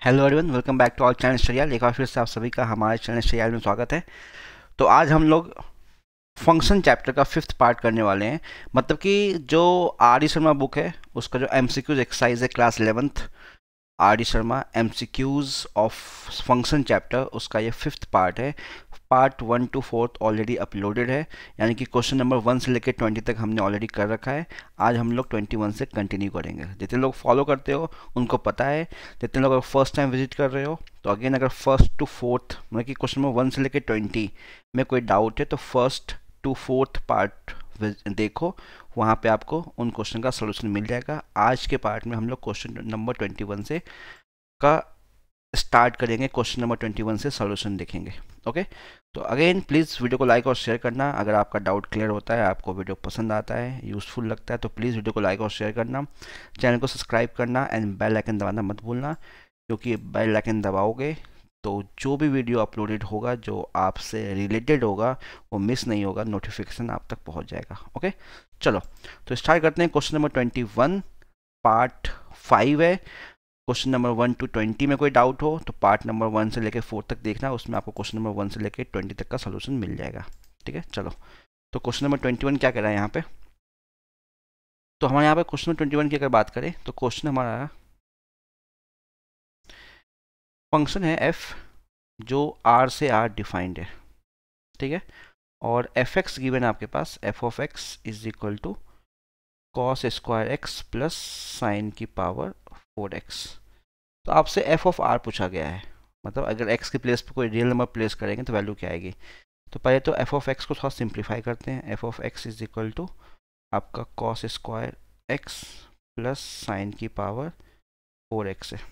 Hello everyone, welcome back to our channel Studial. एक बार फिर से आप सभी का हमारे चैनल स्टडियाल में स्वागत है। तो आज हम लोग फंक्शन चैप्टर का 5th पार्ट करने वाले हैं। मतलब कि जो आर डी शर्मा बुक है उसका जो एमसीक्यूज एक्सरसाइज है class 11th R D Sharma MCQs of function chapter, उसका ये 5th पार्ट है। पार्ट 1 to 4 ऑलरेडी अपलोडेड है, यानी कि क्वेश्चन नंबर 1 से लेकर 20 तक हमने ऑलरेडी कर रखा है। आज हम लोग 21 से कंटिन्यू करेंगे। जितने लोग फॉलो करते हो उनको पता है, जितने लोग अगर फर्स्ट टाइम विजिट कर रहे हो तो अगेन अगर 1st to 4th मतलब कि क्वेश्चन नंबर 1 से लेकर 20 में कोई डाउट है तो 1st to 4th पार्ट देखो, वहाँ पे आपको उन क्वेश्चन का सोल्यूशन मिल जाएगा। आज के पार्ट में हम लोग क्वेश्चन नंबर 21 से का स्टार्ट करेंगे, क्वेश्चन नंबर 21 से सोल्यूशन देखेंगे। ओके, तो अगेन प्लीज़ वीडियो को लाइक और शेयर करना अगर आपका डाउट क्लियर होता है, आपको वीडियो पसंद आता है, यूज़फुल लगता है तो प्लीज़ वीडियो को लाइक और शेयर करना, चैनल को सब्सक्राइब करना एंड बेल आइकन दबाना मत भूलना, क्योंकि बेल आइकन दबाओगे तो जो भी वीडियो अपलोडेड होगा जो आपसे रिलेटेड होगा वो मिस नहीं होगा, नोटिफिकेशन आप तक पहुंच जाएगा। ओके, चलो तो स्टार्ट करते हैं। क्वेश्चन नंबर 21 पार्ट 5 है। क्वेश्चन नंबर 1 to 20 में कोई डाउट हो तो पार्ट नंबर 1 से लेकर 4 तक देखना, उसमें आपको क्वेश्चन नंबर 1 से लेकर 20 तक का सोल्यूशन मिल जाएगा। ठीक है, चलो तो क्वेश्चन नंबर 21 क्या कह रहा है यहाँ पे। तो हमारे यहाँ पे क्वेश्चन नंबर 21 की अगर बात करें तो क्वेश्चन हमारा फंक्शन है एफ जो आर से आर डिफाइंड है। ठीक है, और एफ एक्स गिवन है आपके पास, f of x is equal to cos square x plus sine की पावर 4x। तो आपसे एफ ऑफ आर पूछा गया है, मतलब अगर एक्स की प्लेस पर कोई रियल नंबर प्लेस करेंगे तो वैल्यू क्या आएगी। तो पहले तो एफ ऑफ एक्स को थोड़ा सिंप्लीफाई करते हैं। F of x is equal to आपका cos square x plus sine की पावर 4x है।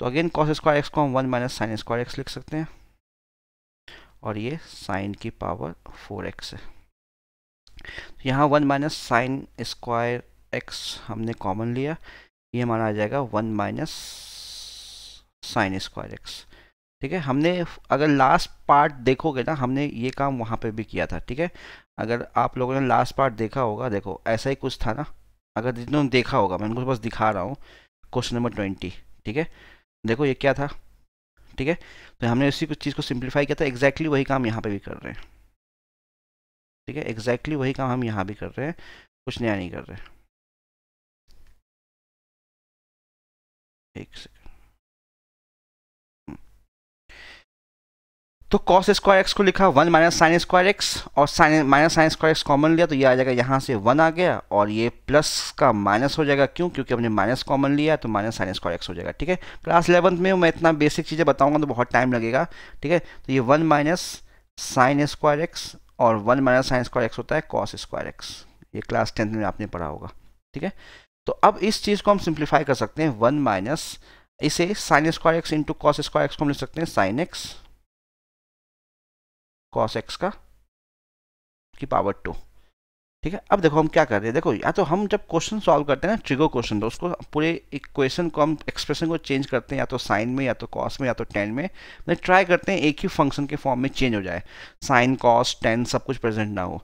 तो अगेन कॉस स्क्वायर एक्स को हम 1 माइनस साइन स्क्वायर एक्स लिख सकते हैं, और ये साइन की पावर 4x है। तो यहाँ 1 माइनस साइन स्क्वायर एक्स हमने कॉमन लिया, ये हमारा आ जाएगा 1 माइनस साइन स्क्वायर एक्स। ठीक है, हमने अगर लास्ट पार्ट देखोगे ना, हमने ये काम वहाँ पे भी किया था। ठीक है, अगर आप लोगों ने लास्ट पार्ट देखा होगा, देखो ऐसा ही कुछ था ना, अगर जिन्होंने देखा होगा मैं उनको बस दिखा रहा हूँ। क्वेश्चन नंबर 20, ठीक है, देखो ये क्या था। ठीक है, तो हमने इसी कुछ चीज़ को सिंप्लीफाई किया था, एग्जैक्टली वही काम यहाँ पे भी कर रहे हैं। ठीक है, एग्जैक्टली वही काम हम यहाँ भी कर रहे हैं, कुछ नया नहीं कर रहे। एक सेकेंड, तो कॉस स्क्वायर एक्स को लिखा 1 माइनस साइन स्क्वायर एक्स, और sine minus sine square x common लिया तो ये आ जाएगा, यहाँ से 1 आ गया और ये प्लस का माइनस हो जाएगा। क्यों? क्योंकि हमने माइनस कॉमन लिया तो माइनस साइन स्क्वायर एक्स हो जाएगा। ठीक है, क्लास 11th में मैं इतना बेसिक चीज़ें बताऊंगा तो बहुत टाइम लगेगा। ठीक है, तो ये 1 माइनस साइन स्क्वायर एक्स और 1 माइनस साइन स्क्वायर एक्स होता है कॉस स्क्वायर एक्स, ये क्लास 10th में आपने पढ़ा होगा। ठीक है, तो अब इस चीज़ को हम सिंप्लीफाई कर सकते हैं। 1 माइनस इसे sign square x into cos square x को हम लिख सकते हैं साइन एक्स कॉस एक्स का की पावर 2। ठीक है, अब देखो हम क्या कर रहे हैं। देखो या तो हम जब क्वेश्चन सॉल्व करते हैं ना ट्रिगो क्वेश्चन, तो उसको पूरे इक्वेशन को हम एक्सप्रेशन को चेंज करते हैं, या तो साइन में या तो कॉस में या तो टेन में, मतलब ट्राई करते हैं एक ही फंक्शन के फॉर्म में चेंज हो जाए, साइन कॉस टेन सब कुछ प्रेजेंट ना हो।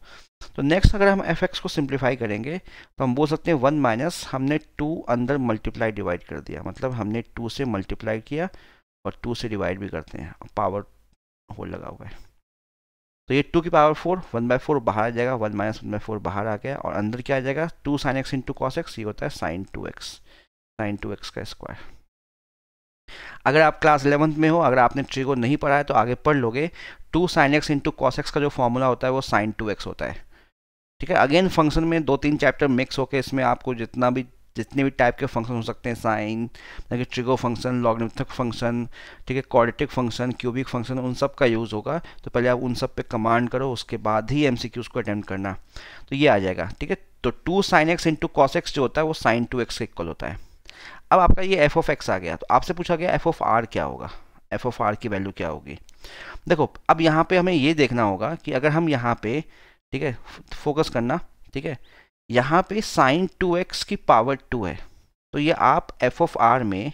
तो नेक्स्ट अगर हम एफ एक्स को सिंप्लीफाई करेंगे तो हम बोल सकते हैं 1 माइनस हमने 2 अंदर मल्टीप्लाई डिवाइड कर दिया, मतलब हमने 2 से मल्टीप्लाई किया और 2 से डिवाइड भी करते हैं, पावर होल लगा हुआ है। तो ये 2 की पावर 4 1/4 बाहर आ जाएगा, 1 माइनस 1/4 बाहर आ गया, और अंदर क्या आ जाएगा 2 sine x into cos x, ये होता है साइन 2x का स्क्वायर। अगर आप क्लास 11th में हो, अगर आपने ट्रिगो नहीं पढ़ा है तो आगे पढ़ लोगे। 2 sine x into cos x का जो फॉर्मूला होता है वो साइन 2x होता है। ठीक है, अगेन फंक्शन में 2-3 चैप्टर मिक्स होकर इसमें आपको जितने भी टाइप के फंक्शन हो सकते हैं, साइन मतलब ट्रिगो फंक्शन, लॉगरिथमिक फंक्शन, ठीक है, क्वाड्रेटिक फंक्शन, क्यूबिक फंक्शन, उन सब का यूज़ होगा। तो पहले आप उन सब पे कमांड करो, उसके बाद ही एमसीक्यूज को अटेम्प्ट करना, तो ये आ जाएगा। ठीक है, तो 2 sine x into cos x जो होता है वो साइन 2x के इक्वल होता है। अब आपका ये एफ ऑफ एक्स आ गया, तो आपसे पूछा गया एफ ऑफ आर क्या होगा, एफ ऑफ आर की वैल्यू क्या होगी। देखो अब यहाँ पे हमें ये देखना होगा कि अगर हम यहाँ पे, ठीक है, फोकस करना, ठीक है, यहाँ पे साइन 2x की पावर 2 है, तो ये आप एफ ऑफ आर में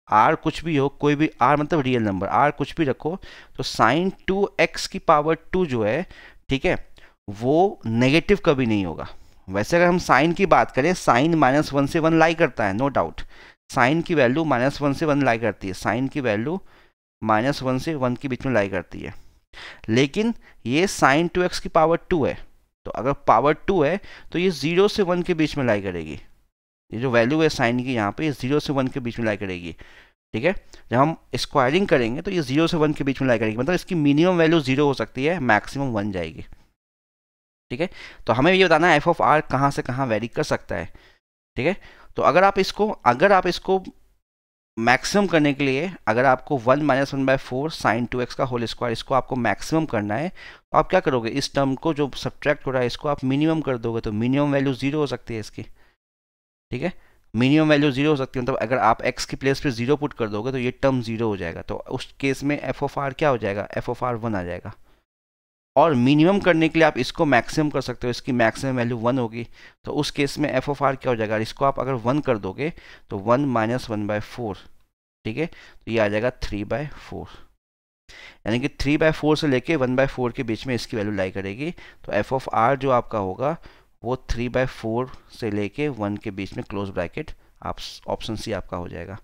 आर कुछ भी हो, कोई भी आर मतलब रियल नंबर, आर कुछ भी रखो, तो साइन 2x की पावर 2 जो है, ठीक है, वो नेगेटिव कभी नहीं होगा। वैसे अगर हम साइन की बात करें, साइन -1 से 1 लाई करता है, नो डाउट, साइन की वैल्यू -1 से 1 लाई करती है, साइन की वैल्यू -1 से 1 के बीच में लाई करती है। लेकिन ये साइन 2x की पावर 2 है, तो अगर पावर 2 है तो ये 0 से 1 के बीच में लाई करेगी। ये जो वैल्यू है साइन की यहाँ पे, ये 0 से 1 के बीच में लाई करेगी। ठीक है, जब हम स्क्वायरिंग करेंगे तो ये 0 से 1 के बीच में लाई करेगी, मतलब इसकी मिनिमम वैल्यू 0 हो सकती है, मैक्सिमम 1 जाएगी। ठीक है, तो हमें ये बताना है एफ ऑफ आर कहाँ से कहाँ वेरी कर सकता है। ठीक है, तो अगर आप इसको मैक्सिमम करने के लिए, अगर आपको 1 - 1/4 साइन 2x का होल स्क्वायर, इसको आपको मैक्सिमम करना है, तो आप क्या करोगे, इस टर्म को जो सब्ट्रैक्ट हो रहा है इसको आप मिनिमम कर दोगे, तो मिनिमम वैल्यू 0 हो सकती है इसकी। ठीक है, मिनिमम वैल्यू 0 हो सकती है, मतलब अगर आप x की प्लेस पे 0 पुट कर दोगे तो ये टर्म 0 हो जाएगा, तो उस केस में एफ ऑफ आर क्या हो जाएगा, एफ ऑफ आर 1 आ जाएगा। और मिनिमम करने के लिए आप इसको मैक्सिमम कर सकते हो, इसकी मैक्सिमम वैल्यू 1 होगी, तो उस केस में एफ ऑफ आर क्या हो जाएगा, इसको आप अगर 1 कर दोगे तो 1 - 1/4। ठीक है, तो ये आ जाएगा 3/4, यानी कि 3/4 से लेके 1/4 के बीच में इसकी वैल्यू लाई करेगी। तो एफ ऑफ आर जो आपका होगा वो 3/4 से लेके 1 के बीच में क्लोज ब्रैकेट, आप ऑप्शन सी आपका हो जाएगा।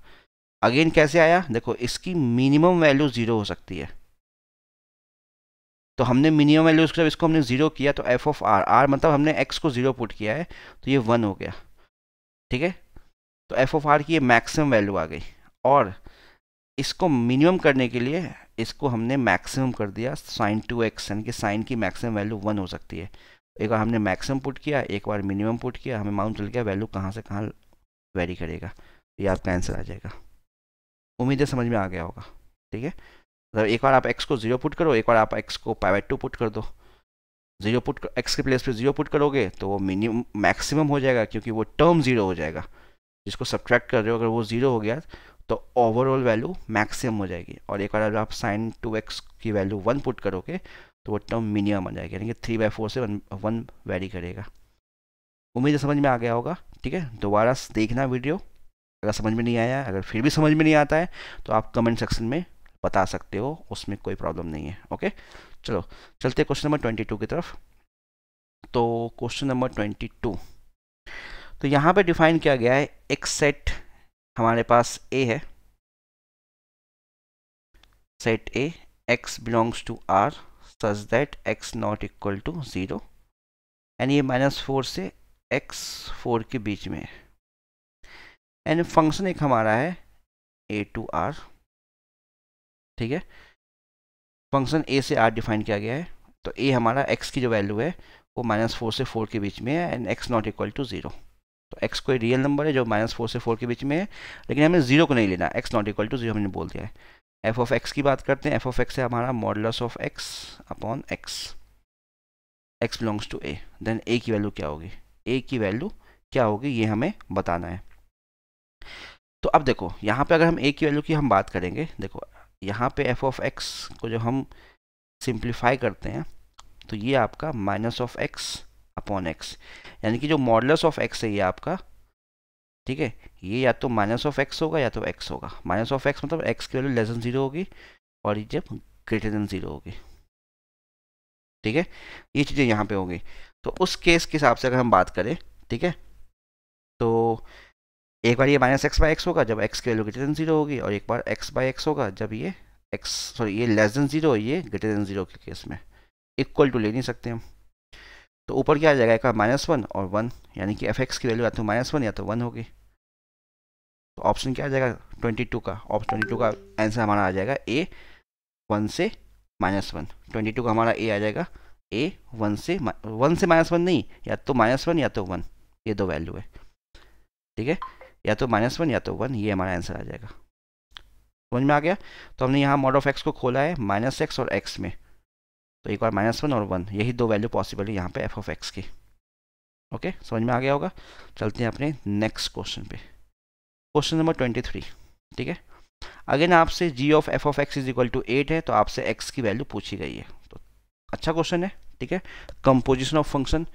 अगेन कैसे आया, देखो इसकी मिनिमम वैल्यू 0 हो सकती है, तो हमने मिनिमम वैल्यू जब इसको हमने 0 किया तो एफ ऑफ आर, आर मतलब हमने x को 0 पुट किया है तो ये 1 हो गया। ठीक है, तो एफ ऑफ आर की ये मैक्सिमम वैल्यू आ गई, और इसको मिनिमम करने के लिए इसको हमने मैक्सिमम कर दिया साइन 2x, यानी कि साइन की मैक्सिमम वैल्यू 1 हो सकती है। एक बार हमने मैक्सिमम पुट किया, एक बार मिनिमम पुट किया, हमें मालूम चल गया वैल्यू कहाँ से कहाँ वेरी करेगा, ये आपका आंसर आ जाएगा। उम्मीद है समझ में आ गया होगा। ठीक है, मतलब एक बार आप x को 0 पुट करो, एक बार आप x को π/2 पुट कर दो। 0 पुट x के प्लेस पे 0 पुट करोगे तो वो मिनिमम मैक्सिमम हो जाएगा, क्योंकि वो टर्म 0 हो जाएगा, जिसको सब्ट्रैक्ट कर रहे हो, अगर वो 0 हो गया तो ओवरऑल वैल्यू मैक्सिमम हो जाएगी। और एक बार अगर आप साइन 2x की वैल्यू 1 पुट करोगे तो वो टर्म मिनिमम आ जाएगी, यानी कि 3/4 से 1 वेरी करेगा। उम्मीद है समझ में आ गया होगा। ठीक है, दोबारा देखना वीडियो, अगर समझ में नहीं आया, अगर फिर भी समझ में नहीं आता है तो आप कमेंट सेक्शन में बता सकते हो, उसमें कोई प्रॉब्लम नहीं है। ओके, चलो चलते क्वेश्चन नंबर 22 की तरफ। तो क्वेश्चन नंबर 22, तो यहाँ पे डिफाइन किया गया है एक सेट, हमारे पास A है, set A x belongs to R such that x not equal to 0, and ये -4 से x4 के बीच में है, एंड फंक्शन एक हमारा है a to r। ठीक है, फंक्शन a से r डिफाइन किया गया है, तो a हमारा x की जो वैल्यू है वो -4 से 4 के बीच में है, and x not equal to 0। तो x कोई रियल नंबर है जो -4 से 4 के बीच में है, लेकिन हमें 0 को नहीं लेना, x नॉट इक्वल टू 0 हमने बोल दिया है। एफ ऑफ एक्स की बात करते हैं, एफ ऑफ एक्स है हमारा modulus of x upon x, x belongs to a, then a की वैल्यू क्या होगी, a की वैल्यू क्या होगी ये हमें बताना है। तो अब देखो यहाँ पे अगर हम a की वैल्यू की हम बात करेंगे, देखो यहाँ पे एफ ऑफ एक्स को जो हम सिंप्लीफाई करते हैं तो ये आपका minus of x upon x, यानी कि जो मॉडुलस ऑफ एक्स है ये आपका, ठीक है, ये या तो माइनस ऑफ एक्स होगा या तो एक्स होगा। माइनस ऑफ एक्स मतलब एक्स की वैल्यू लेस देन 0 होगी और ये जब ग्रेटर देन 0 होगी। ठीक है, ये चीज़ें यहाँ पे होंगी। तो उस केस के हिसाब से अगर हम बात करें, ठीक है, तो एक बार ये -x/x होगा जब x की वैल्यू ग्रेटर देन 0 होगी, और एक बार x/x होगा जब ये ये लेस देन 0, ये ग्रेटर देन 0 के केस में। इक्वल टू ले नहीं सकते हम, तो ऊपर क्या आ जाएगा, एक -1 और 1, यानी कि f(x) की वैल्यू या तो -1 या तो 1 होगी। तो ऑप्शन क्या आ जाएगा 22 का, ऑप्शन 22 का आंसर हमारा आ जाएगा a 1 से -1। 22 का हमारा a आ जाएगा a 1 से -1 नहीं, या तो -1 या तो 1, ये दो वैल्यू है। ठीक है, या तो -1 या तो 1, ये हमारा आंसर आ जाएगा। समझ में आ गया। तो हमने यहाँ मॉड ऑफ x को खोला है -x और x में, तो एक बार -1 और 1, यही दो वैल्यू पॉसिबल है यहाँ पे एफ ऑफ एक्स की। ओके, समझ में आ गया होगा। चलते हैं अपने नेक्स्ट क्वेश्चन पे, क्वेश्चन नंबर 23। ठीक है, अगेन आपसे g of f of x is equal to 8 है, तो आपसे x की वैल्यू पूछी गई है। तो अच्छा क्वेश्चन है। ठीक है, कंपोजिशन ऑफ फंक्शन,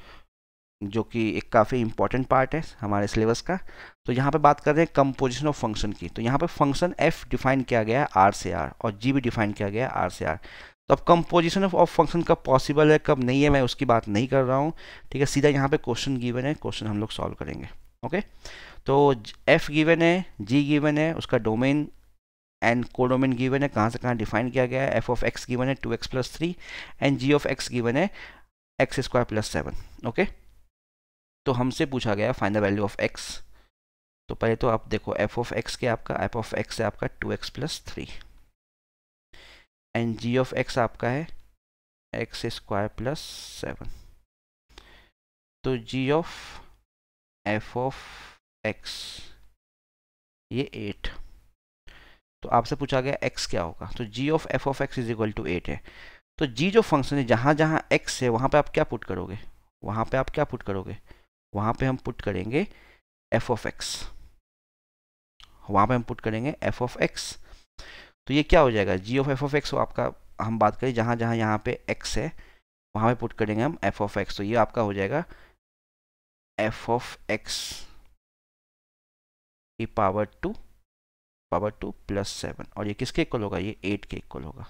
जो कि एक काफ़ी इंपॉर्टेंट पार्ट है हमारे सिलेबस का। तो यहाँ पे बात कर रहे हैं कंपोजिशन ऑफ फंक्शन की। तो यहाँ पे फंक्शन f डिफाइन किया गया है r से r, और g भी डिफाइन किया गया है r से r। तो अब कंपोजिशन ऑफ फंक्शन कब पॉसिबल है कब नहीं है, मैं उसकी बात नहीं कर रहा हूँ। ठीक है, सीधा यहाँ पे क्वेश्चन गिवन है, क्वेश्चन हम लोग सॉल्व करेंगे। ओके, तो एफ गिवन है, जी गिवन है, उसका डोमेन एंड कोडोमेन गिवन है, कहाँ से कहाँ डिफाइन किया गया है, एफ ऑफ एक्स गिवन है 2x plus 3 and g of x given है एक्स स्क्वायर प्लस 7। ओके, तो हमसे पूछा गया find the value of x. तो पहले तो आप देखो एफ ऑफ एक्स क्या आपका, एफ ऑफ एक्स है आपका 2x plus 3 and g of x आपका है एक्स स्क्वायर प्लस 7। तो g of f of x ये 8। तो आपसे पूछा गया x क्या होगा, तो g of f of x is equal to 8 है। तो g जो फंक्शन है जहाँ जहाँ x है वहाँ पे आप क्या पुट करोगे, वहाँ पे आप क्या पुट करोगे, वहाँ पे हम पुट करेंगे f ऑफ x, वहाँ पे हम पुट करेंगे f ऑफ x। तो ये क्या हो जाएगा, g of f of x आपका, हम बात करें जहाँ जहाँ यहाँ पे x है वहाँ पे पुट करेंगे हम f ऑफ x। तो ये आपका हो जाएगा f ऑफ x की पावर 2 प्लस 7, और ये किसके इक्वल होगा, ये 8 के इक्वल होगा।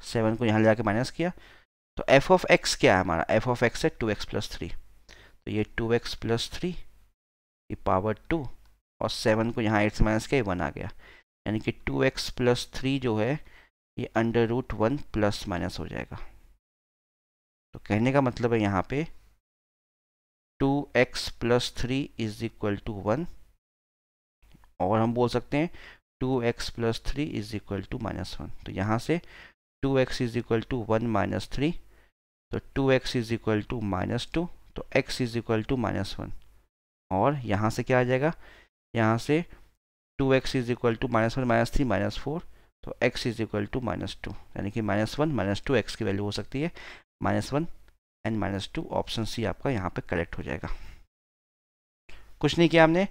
7 को यहाँ ले जाके माइनस किया, तो एफ ऑफ एक्स क्या है हमारा, एफ ऑफ एक्स है 2x प्लस 3। तो ये 2x प्लस 3 की पावर 2 और 7 को यहाँ 8 से माइनस किया 1 आ गया, यानी कि 2x प्लस 3 जो है ये अंडर रूट 1 प्लस माइनस हो जाएगा। तो कहने का मतलब है यहाँ पे 2x plus 3 is equal to 1, और हम बोल सकते हैं 2x plus 3 is equal to minus 1। तो यहाँ से 2x is equal to 1 minus 3, तो 2x is equal to minus 2, तो x is equal to minus 1। और यहाँ से क्या आ जाएगा, यहाँ से 2x is equal to minus 1 minus 3 minus 4, तो x is equal to minus 2, यानी कि माइनस 1 माइनस 2 x की वैल्यू हो सकती है minus 1 and minus 2। Option C आपका यहाँ पे करेक्ट हो जाएगा। कुछ नहीं किया हमने,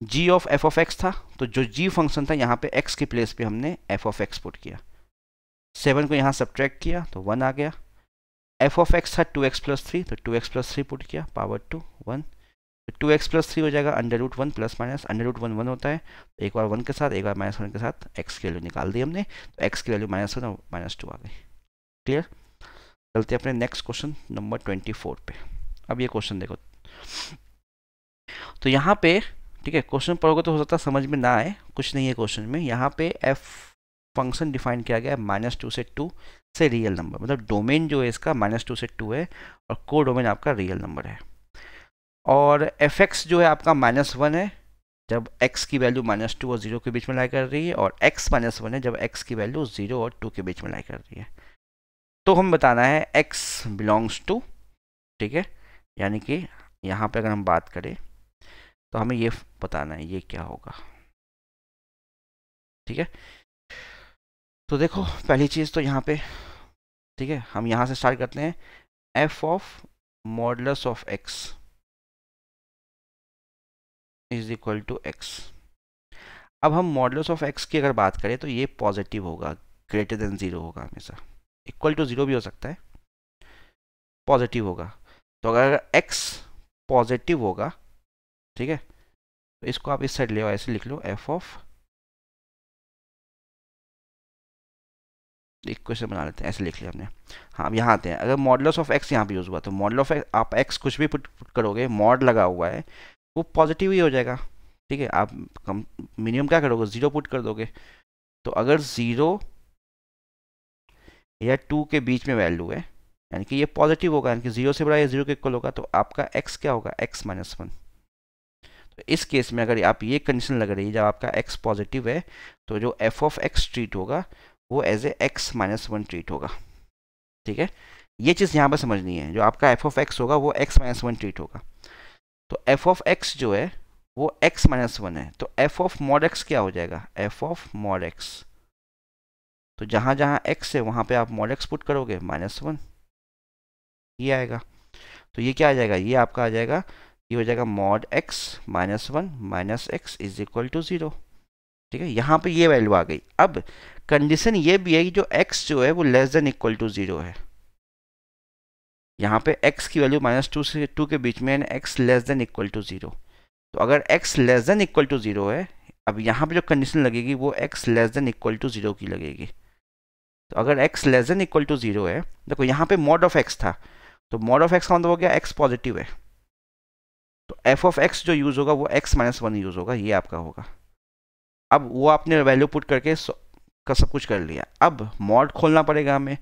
g of f of x था, तो जो g फंक्शन था यहाँ पे x की प्लेस पे हमने f ऑफ x पुट किया, 7 को यहाँ सब्ट्रैक्ट किया तो 1 आ गया। f ऑफ x था 2x प्लस 3, तो 2x प्लस 3 पुट किया, पावर 2 1, तो 2x प्लस 3 हो जाएगा under root 1 plus minus, under root 1 1 होता है, एक बार 1 के साथ एक बार माइनस 1 के साथ x की वैल्यू निकाल दी हमने, तो x की वैल्यू माइनस 1 और माइनस 2 आ गई। क्लियर, चलते अपने नेक्स्ट क्वेश्चन नंबर 24 पे। अब ये क्वेश्चन देखो, तो यहाँ पे ठीक है, क्वेश्चन पढ़ोगे तो हो सकता है समझ में ना आए, कुछ नहीं है क्वेश्चन में। यहाँ पे f फंक्शन डिफाइन किया गया है -2 से 2 से रियल नंबर, मतलब डोमेन जो है इसका -2 से 2 है और को डोमेन आपका रियल नंबर है। और fx जो है आपका -1 है जब x की वैल्यू -2 और 0 के बीच में लाई कर रही है, और x -1 है जब x की वैल्यू 0 और 2 के बीच में लाई कर रही है। तो हम बताना है x बिलोंग्स टू, ठीक है, यानी कि यहाँ पे अगर हम बात करें तो हमें ये बताना है ये क्या होगा। ठीक है, तो देखो पहली चीज़ तो यहाँ पे, ठीक है, हम यहाँ से स्टार्ट करते हैं, f of modulus of x is equal to x। अब हम मॉडुलस ऑफ x की अगर बात करें तो ये पॉजिटिव होगा, ग्रेटर देन 0 होगा हमेशा, इक्वल टू 0 भी हो सकता है, पॉजिटिव होगा। तो अगर x पॉजिटिव होगा, ठीक है, तो इसको आप इस साइड ले आओ, ऐसे लिख लो f ऑफ, इक्वेशन बना लेते हैं, ऐसे लिख लिया हमने। हाँ, अब यहाँ आते हैं, अगर मॉडुलस ऑफ x यहाँ पे यूज़ हुआ तो मॉडल ऑफ x, आप x कुछ भी पुट करोगे, मॉड लगा हुआ है वो पॉजिटिव ही हो जाएगा। ठीक है, आप कम मिनिमम क्या करोगे, 0 पुट कर दोगे। तो अगर 0 या 2 के बीच में वैल्यू है यानी कि ये पॉजिटिव होगा, यानी कि 0 से बड़ा या 0 के इक्वल होगा, तो आपका x क्या होगा, x -1। तो इस केस में अगर आप ये कंडीशन लग रही है जब आपका x पॉजिटिव है तो जो f ऑफ x ट्रीट होगा वो एज ए x -1 ट्रीट होगा। ठीक है, ये चीज़ यहाँ पर समझनी है, जो आपका f ऑफ x होगा वो x -1 ट्रीट होगा। तो f ऑफ x जो है वो x -1 है, तो f ऑफ मॉड x क्या हो जाएगा, f ऑफ मॉड x। तो जहाँ जहाँ x है वहाँ पे आप मॉड x पुट करोगे -1, ये आएगा। तो ये क्या आ जाएगा, ये आपका आ जाएगा, ये हो जाएगा mod x -1 minus x is equal to 0। ठीक है, यहाँ पे ये वैल्यू आ गई। अब कंडीशन ये भी है कि जो x जो है वो लेस देन इक्वल टू 0 है। यहाँ पे x की वैल्यू -2 से 2 के बीच में, x less than equal to 0। तो अगर x less than equal to 0 है, अब यहाँ पे जो कंडीशन लगेगी वो x less than equal to 0 की लगेगी। तो अगर x less than equal to 0 है, देखो यहाँ पे मॉड ऑफ x था, तो मॉड ऑफ x का मतलब हो गया x पॉजिटिव है, तो एफ ऑफ एक्स जो यूज़ होगा वो एक्स माइनस वन यूज़ होगा, ये आपका होगा। अब वो आपने वैल्यू पुट करके का सब कुछ कर लिया। अब मॉड खोलना पड़ेगा हमें।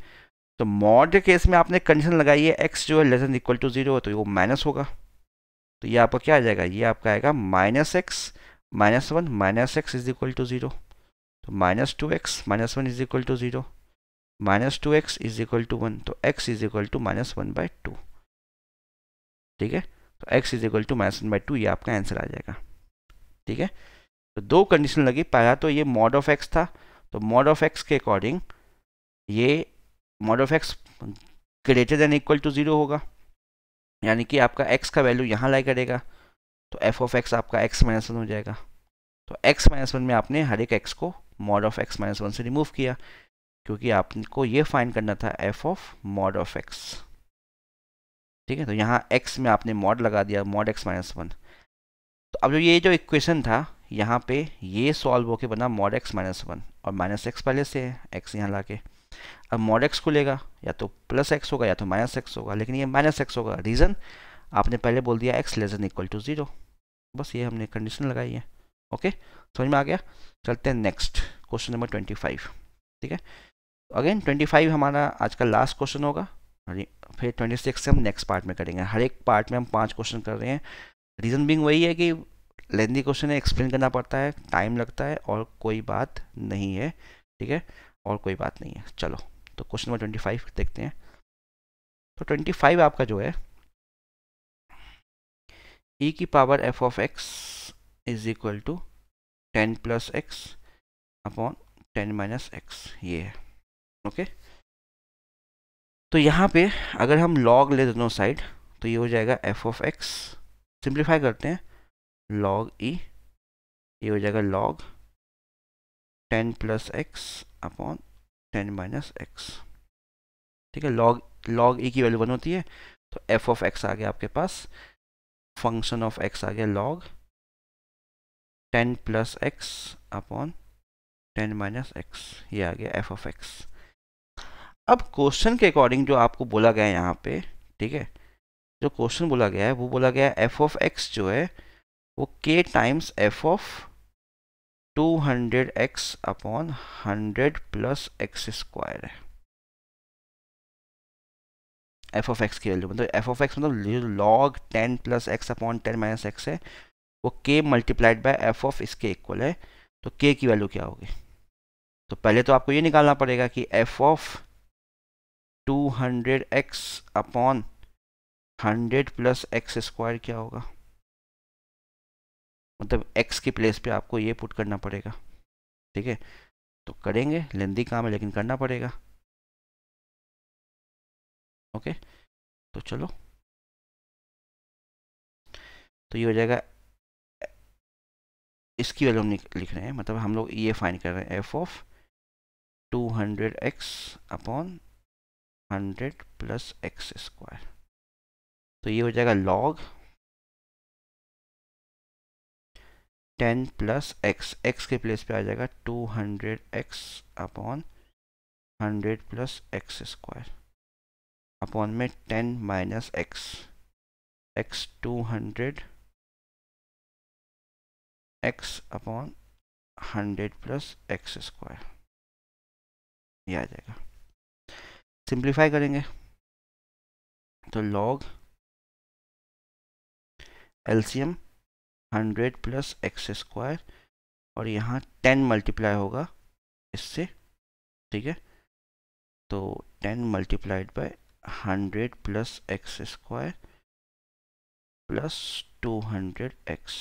तो मॉड के केस में आपने कंडीशन लगाई है एक्स जो है less than equal to zero, तो वो माइनस होगा। तो ये आपका क्या आ जाएगा, ये आपका आएगा minus x minus one minus x is equal to zero. तो minus two x minus one is equal to zero, minus two x is equal to one, तो x is equal to minus one by two. ठीक है, तो x is equal to minus one by two, ये आपका answer आ जाएगा। ठीक है, तो दो कंडीशन लगी। पहला तो ये मॉड ऑफ एक्स था, तो मॉड ऑफ एक्स के अकॉर्डिंग ये mod of x greater than equal to zero होगा, यानी कि आपका एक्स का वैल्यू यहाँ लाई करेगा, तो एफ ऑफ एक्स आपका एक्स माइनस वन हो जाएगा। तो एक्स माइनस वन में आपने हर एक एक्स को mod of x minus one से रिमूव किया, क्योंकि आपको ये फाइंड करना था F of mod of x. ठीक है, तो यहाँ एक्स में आपने मॉड लगा दिया, मॉड एक्स माइनस वन। तो अब ये जो इक्वेशन था यहाँ पे ये सॉल्व होके बना मॉड एक्स माइनस वन, और माइनस एक्स पहले से है, एक्स यहाँ ला के। अब मॉड एक्स खुलेगा, या तो प्लस एक्स होगा या तो माइनस एक्स होगा, लेकिन ये माइनस एक्स होगा। रीज़न आपने पहले बोल दिया x less than equal to zero, बस ये हमने कंडीशन लगाई है। ओके, समझ में आ गया। चलते हैं नेक्स्ट क्वेश्चन नंबर 25। ठीक है, अगेन 25 हमारा आज का लास्ट क्वेश्चन होगा, फिर 26 से हम नेक्स्ट पार्ट में करेंगे। हर एक पार्ट में हम 5 क्वेश्चन कर रहे हैं। रीज़न बिंग वही है कि लेंदी क्वेश्चन है, एक्सप्लेन करना पड़ता है, टाइम लगता है, और कोई बात नहीं है। ठीक है, और कोई बात नहीं है। चलो, तो क्वेश्चन नंबर 25 देखते हैं। तो 25 आपका जो है e की power f of x is equal to 10 plus x upon 10 minus x, ये है। ओके, तो यहाँ पे अगर हम log ले दोनों साइड, तो ये हो जाएगा f ऑफ x, सिंप्लीफाई करते हैं, log e, ये हो जाएगा log 10 plus x upon 10 minus x. ठीक है, log e की वैल्यू 1 होती है, तो f ऑफ x आ गया आपके पास, फंक्शन ऑफ x आ गया log 10 plus x upon 10 minus x, ये आ गया f ऑफ x। अब क्वेश्चन के अकॉर्डिंग जो आपको बोला गया है यहाँ पे, ठीक है, जो क्वेश्चन बोला गया है वो बोला गया है f ऑफ x जो है वो k times f of 200x upon 100 plus x square है। एफ ऑफ एक्स की वैल्यू मतलब एफ ऑफ एक्स मतलब log 10 plus x upon 10 minus x है, वो k multiplied by F of इसके इक्वल है। तो k की वैल्यू क्या होगी? तो पहले तो आपको ये निकालना पड़ेगा कि F of 200x upon 100 plus x square क्या होगा, मतलब x की प्लेस पे आपको ये पुट करना पड़ेगा। ठीक है, तो करेंगे, लेंदी काम है लेकिन करना पड़ेगा। ओके, तो चलो, तो ये हो जाएगा, इसकी वैल्यू हम लिख रहे हैं, मतलब हम लोग ये फाइंड कर रहे हैं f of 200x upon 100 plus x square. तो ये हो जाएगा log 10 प्लस एक्स, एक्स के प्लेस पे आ जाएगा 200x upon 100 plus x square, upon में 10 minus x, x 200 x upon 100 plus x square, ये आ जाएगा। सिंप्लीफाई करेंगे तो log LCM 100 plus x square, और यहाँ 10 मल्टीप्लाई होगा इससे। ठीक है, तो 10 multiplied by 100 plus x square plus 200x,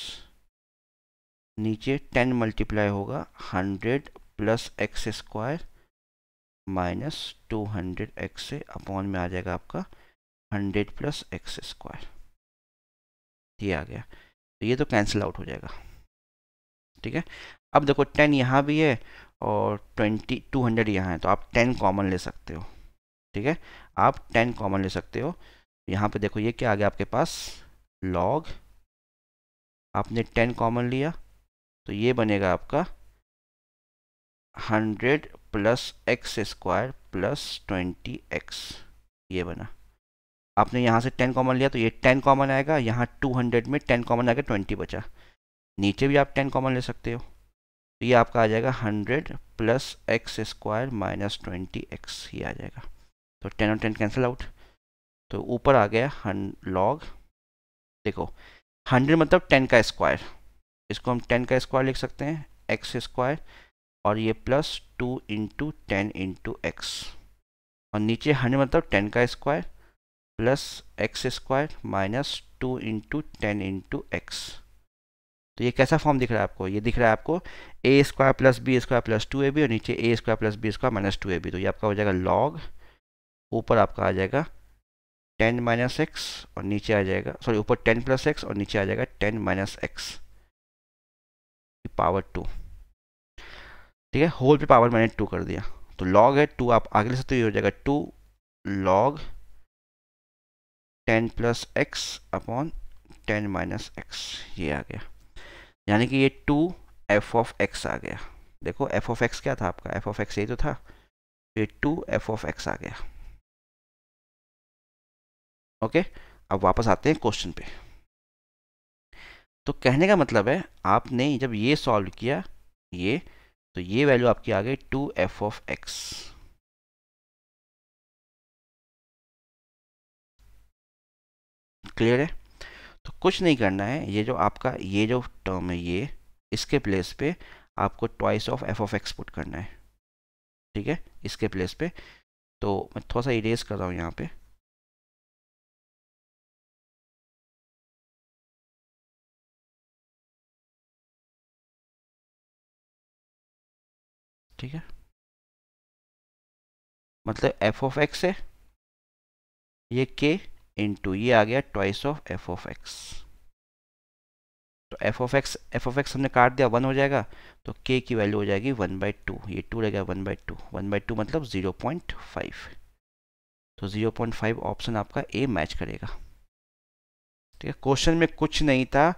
नीचे 10 मल्टीप्लाई होगा 100 plus x square minus 200x से, अपॉन में आ जाएगा आपका 100 प्लस एक्स स्क्वायर, ये आ गया। तो ये तो कैंसिल आउट हो जाएगा। ठीक है, अब देखो 10 यहाँ भी है और 200 यहाँ है, तो आप 10 कॉमन ले सकते हो। ठीक है, आप 10 कॉमन ले सकते हो। यहाँ पे देखो ये क्या आ गया आपके पास, log, आपने 10 कॉमन लिया तो ये बनेगा आपका 100 plus x square plus 20x, ये बना। आपने यहाँ से 10 कॉमन लिया तो ये 10 कॉमन आएगा, यहाँ 200 में 10 कॉमन आएगा, 20 बचा। नीचे भी आप 10 कॉमन ले सकते हो, तो ये आपका आ जाएगा 100 plus x square minus 20x, ये आ जाएगा। तो 10 और 10 कैंसिल आउट, तो ऊपर आ गया लॉग, देखो 100 मतलब 10 का स्क्वायर, इसको हम 10 का स्क्वायर लिख सकते हैं, एक्स स्क्वायर, और ये प्लस 2 इंटू 10 इंटू एक्स, और नीचे 100 मतलब 10 का square plus x square minus 2 into 10 into x. तो ये कैसा फॉर्म दिख रहा है आपको? ये दिख रहा है आपको a square plus b square plus 2ab, और नीचे a square plus b square minus 2ab। तो ये आपका हो जाएगा लॉग, ऊपर आपका आ जाएगा 10 माइनस एक्स, और नीचे आ जाएगा, सॉरी ऊपर 10 प्लस एक्स और नीचे आ जाएगा 10 माइनस एक्स पावर 2। ठीक है, होल पे पावर मैंने 2 कर दिया, तो लॉग है 2, आप आगे ले सकते हो, ये हो जाएगा 2 log 10 plus x upon 10 minus x, ये आ गया। यानी कि ये 2 एफ ऑफ एक्स आ गया। देखो एफ ऑफ एक्स क्या था आपका, एफ ऑफ एक्स यही तो था, ये 2 एफ ऑफ एक्स आ गया। ओके, अब वापस आते हैं क्वेश्चन पे। तो कहने का मतलब है आपने जब ये सॉल्व किया ये, तो ये वैल्यू आपकी आ गई 2 एफ ऑफ एक्स। क्लियर है? तो कुछ नहीं करना है, ये जो आपका ये जो टर्म है ये, इसके प्लेस पे आपको twice of f of x put करना है। ठीक है, इसके प्लेस पे। तो मैं थोड़ा सा इरेज कर रहा हूँ यहाँ पे, ठीक है, मतलब एफ ऑफ एक्स है ये के इंटू ये आ गया twice of f of x. तो एफ ऑफ एक्स हमने काट दिया, 1 हो जाएगा, तो के की वैल्यू हो जाएगी 1/2, ये 2 रहेगा 1/2, 1/2 मतलब 0.5। तो 0.5 ऑप्शन आपका ए मैच करेगा। ठीक है, क्वेश्चन में कुछ नहीं था,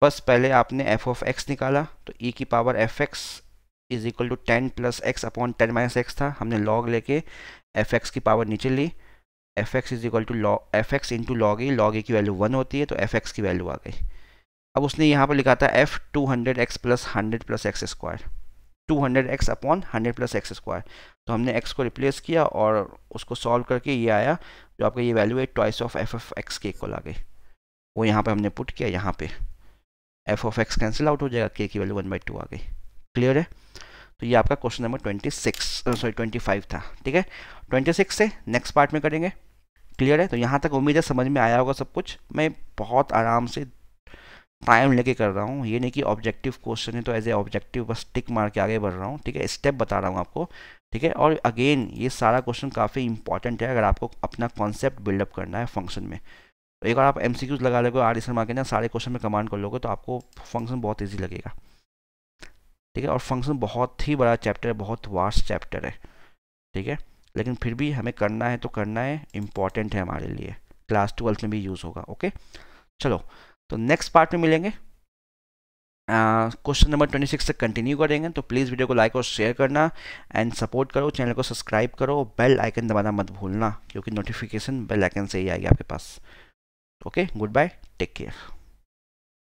बस पहले आपने एफ ऑफ एक्स निकाला, तो ई की power f x is equal to 10 plus x upon 10 minus x था, हमने लॉग लेके एफ एक्स की पावर नीचे ली, f x is equal to log f x into log a की वैल्यू 1 होती है, तो एफ एक्स की वैल्यू आ गई। अब उसने यहाँ पर लिखा था f 200x plus 100 plus x square, 200x upon 100 plus x square. तो हमने x को रिप्लेस किया और उसको सॉल्व करके ये आया, जो आपका ये वैल्यू है twice of f of x के इक्वल आ गई, वो यहाँ पे हमने पुट किया, यहाँ पे f of x cancel out हो जाएगा, के की वैल्यू 1/2 आ गई। क्लियर है? तो ये आपका क्वेश्चन नंबर 25 था। ठीक है, 26 से नेक्स्ट पार्ट में करेंगे। क्लियर है? तो यहाँ तक उम्मीद है समझ में आया होगा सब कुछ। मैं बहुत आराम से टाइम लेके कर रहा हूँ, ये नहीं कि ऑब्जेक्टिव क्वेश्चन है तो एज ए ऑब्जेक्टिव बस टिक मार के आगे बढ़ रहा हूँ। ठीक है, स्टेप बता रहा हूँ आपको। ठीक है, और अगेन ये सारा क्वेश्चन काफ़ी इंपॉर्टेंट है अगर आपको अपना कॉन्सेप्ट बिल्डअप करना है फंक्शन में। तो एक बार आप एमसीक्यूज लगा लोगे आर शर्मा के ना, सारे क्वेश्चन में कमांड कर लोगे तो आपको फंक्शन बहुत ईजी लगेगा। ठीक है, और फंक्शन बहुत ही बड़ा चैप्टर है, बहुत वास्ट चैप्टर है। ठीक है, लेकिन फिर भी हमें करना है तो करना है, इम्पॉर्टेंट है हमारे लिए, क्लास 12 में भी यूज़ होगा। ओके, चलो तो नेक्स्ट पार्ट में मिलेंगे, क्वेश्चन नंबर 26 से कंटिन्यू करेंगे। तो प्लीज़ वीडियो को लाइक और शेयर करना एंड सपोर्ट करो, चैनल को सब्सक्राइब करो, बेल आइकन दबाना मत भूलना, क्योंकि नोटिफिकेशन बेल आइकन से ही आएगी आपके पास। Okay, goodbye, take care.